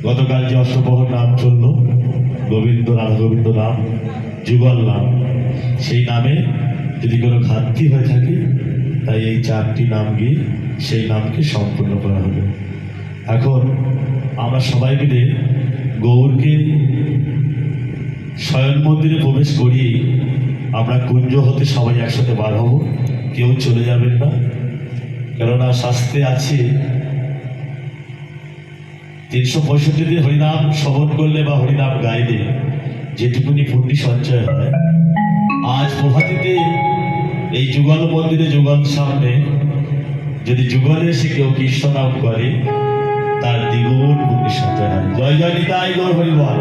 গতকাল যে অষ্টপ্রহর নাম চলল গোবিন্দ রাধা গোবিন্দ নাম যুগল নাম, সেই নামে যদি কোনো ঘাটতি হয়ে থাকে তাই এই চারটি নাম গিয়ে সেই নামকে সম্পূর্ণ করা হবে। এখন আমরা সবাই মিলে গৌরকে শয়ন মন্দিরে প্রবেশ করিয়ে আমরা কুঞ্জ হতে সবাই একসাথে বার হব, কেউ চলে যাবেন না। কেননা শাস্ত্রে আছে 365 দিন হরিনাম শ্রবণ করলে বা হরিনাম গাইলে যেটুকুনি পুণ্য সঞ্চয় হয়, আজ প্রভাতিতে এই যুগল মন্দিরে যুগল সামনে যদি যুগলে এসে কেউ কৃষ্ণ নাম করে তার দ্বিগুণ পুণ্য সঞ্চয় হয়। জয় জয় নিতাই গৌর হরি বল।